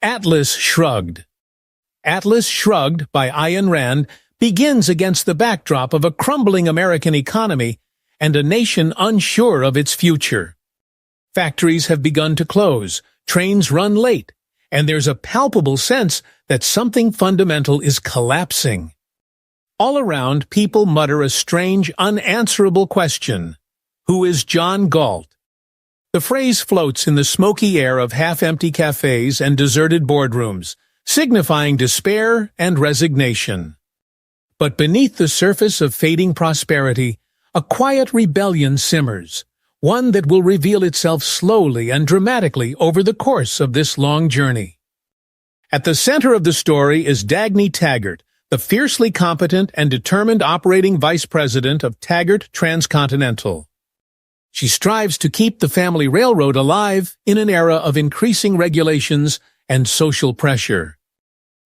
Atlas Shrugged. Atlas Shrugged by Ayn Rand begins against the backdrop of a crumbling American economy and a nation unsure of its future. Factories have begun to close, trains run late, and there's a palpable sense that something fundamental is collapsing. All around, people mutter a strange, unanswerable question. Who is John Galt? The phrase floats in the smoky air of half-empty cafes and deserted boardrooms, signifying despair and resignation. But beneath the surface of fading prosperity, a quiet rebellion simmers, one that will reveal itself slowly and dramatically over the course of this long journey. At the center of the story is Dagny Taggart, the fiercely competent and determined operating vice president of Taggart Transcontinental. She strives to keep the family railroad alive in an era of increasing regulations and social pressure.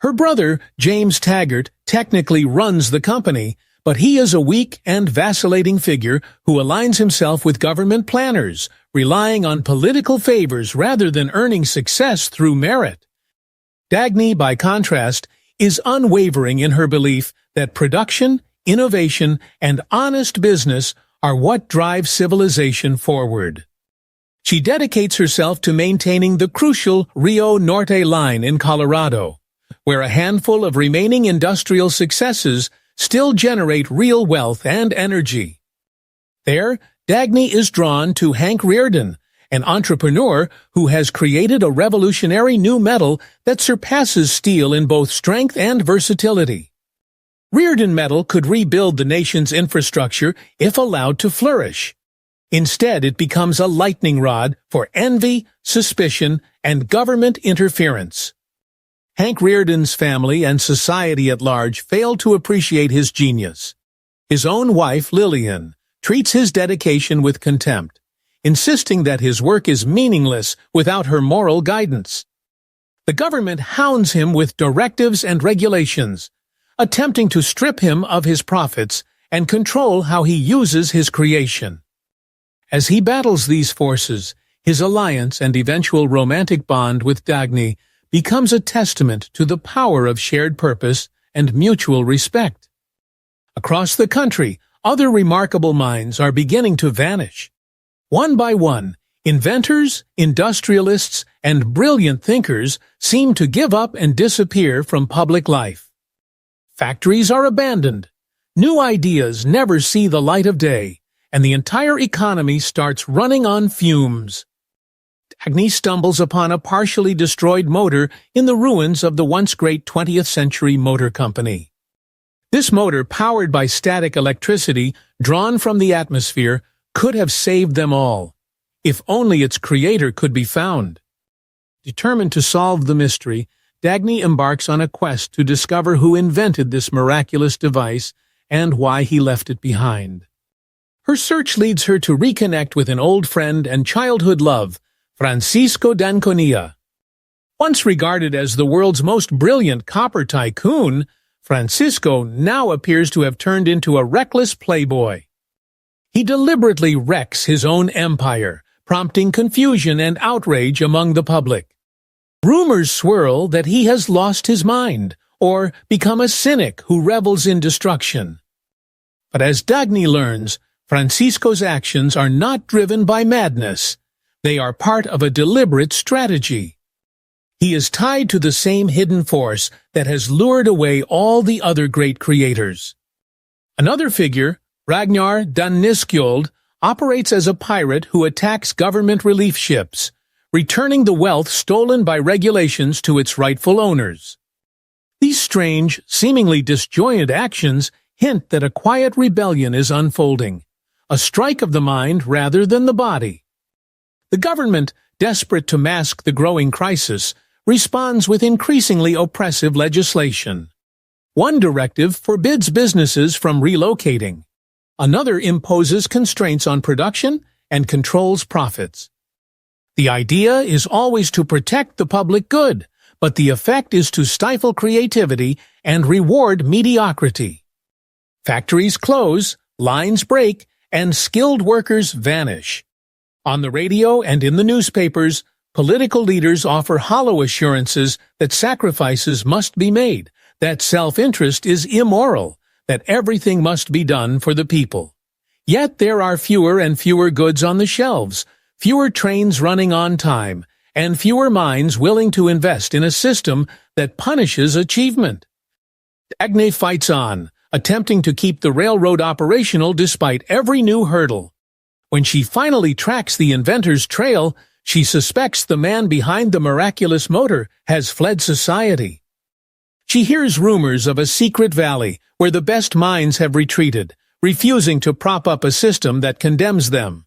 Her brother, James Taggart, technically runs the company, but he is a weak and vacillating figure who aligns himself with government planners, relying on political favors rather than earning success through merit. Dagny, by contrast, is unwavering in her belief that production, innovation, and honest business are what drive civilization forward. She dedicates herself to maintaining the crucial Rio Norte line in Colorado, where a handful of remaining industrial successes still generate real wealth and energy. There, Dagny is drawn to Hank Rearden, an entrepreneur who has created a revolutionary new metal that surpasses steel in both strength and versatility. Rearden metal could rebuild the nation's infrastructure if allowed to flourish. Instead, it becomes a lightning rod for envy, suspicion, and government interference. Hank Rearden's family and society at large fail to appreciate his genius. His own wife, Lillian, treats his dedication with contempt, insisting that his work is meaningless without her moral guidance. The government hounds him with directives and regulations, attempting to strip him of his profits and control how he uses his creation. As he battles these forces, his alliance and eventual romantic bond with Dagny becomes a testament to the power of shared purpose and mutual respect. Across the country, other remarkable minds are beginning to vanish. One by one, inventors, industrialists, and brilliant thinkers seem to give up and disappear from public life. Factories are abandoned, new ideas never see the light of day, and the entire economy starts running on fumes. Dagny stumbles upon a partially destroyed motor in the ruins of the once great 20th century motor company. This motor, powered by static electricity drawn from the atmosphere, could have saved them all, if only its creator could be found. Determined to solve the mystery, Dagny embarks on a quest to discover who invented this miraculous device and why he left it behind. Her search leads her to reconnect with an old friend and childhood love, Francisco d'Anconia. Once regarded as the world's most brilliant copper tycoon, Francisco now appears to have turned into a reckless playboy. He deliberately wrecks his own empire, prompting confusion and outrage among the public. Rumors swirl that he has lost his mind, or become a cynic who revels in destruction. But as Dagny learns, Francisco's actions are not driven by madness. They are part of a deliberate strategy. He is tied to the same hidden force that has lured away all the other great creators. Another figure, Ragnar Danniskjold, operates as a pirate who attacks government relief ships, returning the wealth stolen by regulations to its rightful owners. These strange, seemingly disjointed actions hint that a quiet rebellion is unfolding, a strike of the mind rather than the body. The government, desperate to mask the growing crisis, responds with increasingly oppressive legislation. One directive forbids businesses from relocating. Another imposes constraints on production and controls profits. The idea is always to protect the public good, but the effect is to stifle creativity and reward mediocrity. Factories close, lines break, and skilled workers vanish. On the radio and in the newspapers, Political leaders offer hollow assurances that sacrifices must be made, that self-interest is immoral, that everything must be done for the people. Yet there are fewer and fewer goods on the shelves, fewer trains running on time, and fewer minds willing to invest in a system that punishes achievement. Dagny fights on, attempting to keep the railroad operational despite every new hurdle. When she finally tracks the inventor's trail, she suspects the man behind the miraculous motor has fled society. She hears rumors of a secret valley where the best minds have retreated, refusing to prop up a system that condemns them.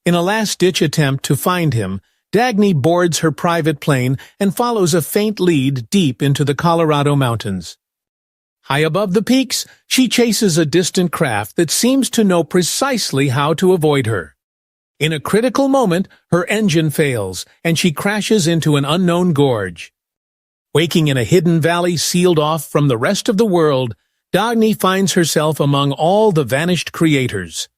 In a last-ditch attempt to find him, Dagny boards her private plane and follows a faint lead deep into the Colorado mountains. High above the peaks, she chases a distant craft that seems to know precisely how to avoid her. In a critical moment, her engine fails, and she crashes into an unknown gorge. Waking in a hidden valley sealed off from the rest of the world, Dagny finds herself among all the vanished creators.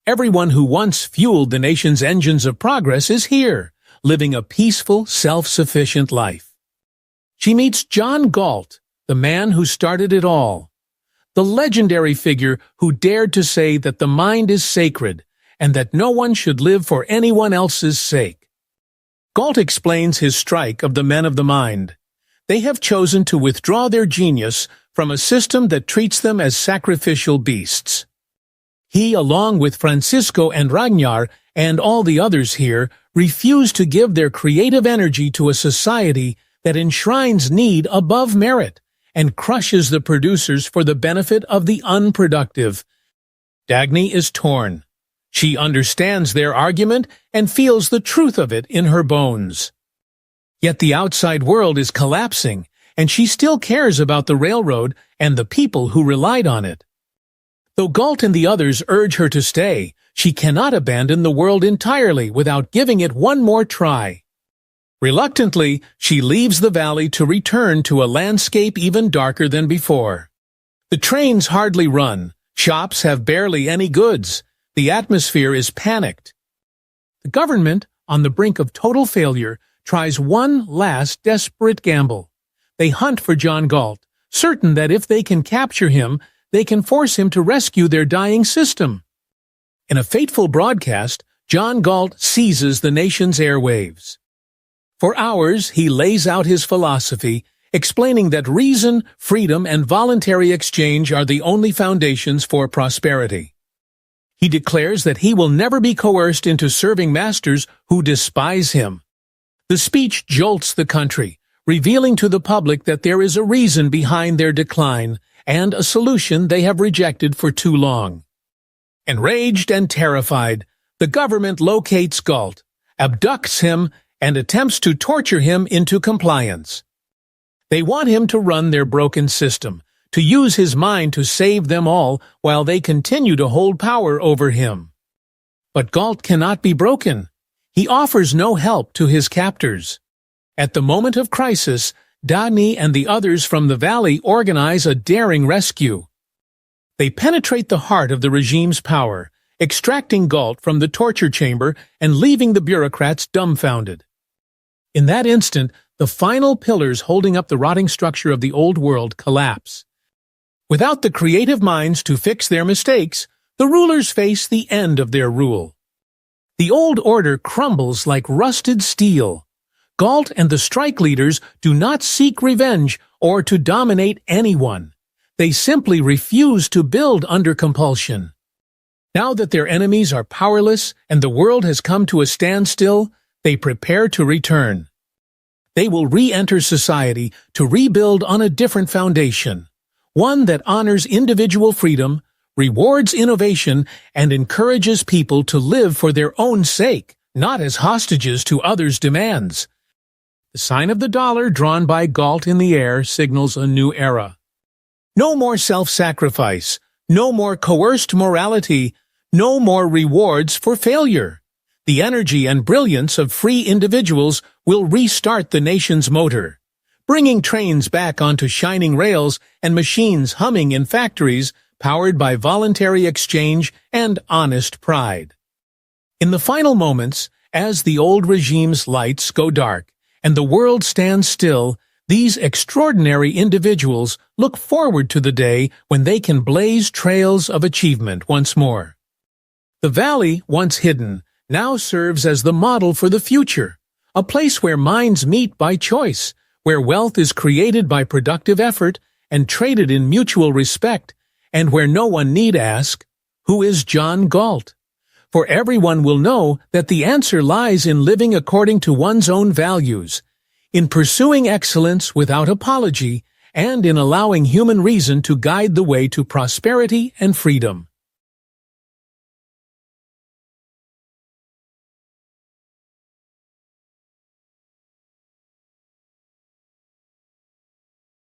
Everyone who once fueled the nation's engines of progress is here, living a peaceful, self-sufficient life. She meets John Galt, the man who started it all, the legendary figure who dared to say that the mind is sacred and that no one should live for anyone else's sake. Galt explains his strike of the men of the mind. They have chosen to withdraw their genius from a system that treats them as sacrificial beasts. He, along with Francisco and Ragnar and all the others here, refuse to give their creative energy to a society that enshrines need above merit and crushes the producers for the benefit of the unproductive. Dagny is torn. She understands their argument and feels the truth of it in her bones. Yet the outside world is collapsing, and she still cares about the railroad and the people who relied on it. Though Galt and the others urge her to stay, she cannot abandon the world entirely without giving it one more try. Reluctantly, she leaves the valley to return to a landscape even darker than before. The trains hardly run, shops have barely any goods, the atmosphere is panicked. The government, on the brink of total failure, tries one last desperate gamble. They hunt for John Galt, certain that if they can capture him, they can force him to rescue their dying system. In a fateful broadcast, John Galt seizes the nation's airwaves. For hours, he lays out his philosophy, explaining that reason, freedom, and voluntary exchange are the only foundations for prosperity. He declares that he will never be coerced into serving masters who despise him. The speech jolts the country, revealing to the public that there is a reason behind their decline and a solution they have rejected for too long. Enraged and terrified, the government locates Galt, abducts him, and attempts to torture him into compliance. They want him to run their broken system, to use his mind to save them all while they continue to hold power over him. But Galt cannot be broken. He offers no help to his captors. At the moment of crisis, Dagny and the others from the valley organize a daring rescue. They penetrate the heart of the regime's power, extracting Galt from the torture chamber and leaving the bureaucrats dumbfounded. In that instant, the final pillars holding up the rotting structure of the old world collapse. Without the creative minds to fix their mistakes, the rulers face the end of their rule. The old order crumbles like rusted steel. Galt and the strike leaders do not seek revenge or to dominate anyone. They simply refuse to build under compulsion. Now that their enemies are powerless and the world has come to a standstill, they prepare to return. They will re-enter society to rebuild on a different foundation, one that honors individual freedom, rewards innovation, and encourages people to live for their own sake, not as hostages to others' demands. The sign of the dollar drawn by Galt in the air signals a new era. No more self-sacrifice, no more coerced morality, no more rewards for failure. The energy and brilliance of free individuals will restart the nation's motor, bringing trains back onto shining rails and machines humming in factories powered by voluntary exchange and honest pride. In the final moments, As the old regime's lights go dark and the world stands still, these extraordinary individuals look forward to the day when they can blaze trails of achievement once more. The valley, once hidden, now serves as the model for the future, a place where minds meet by choice, where wealth is created by productive effort and traded in mutual respect, and where no one need ask, "Who is John Galt?" For everyone will know that the answer lies in living according to one's own values, in pursuing excellence without apology, and in allowing human reason to guide the way to prosperity and freedom.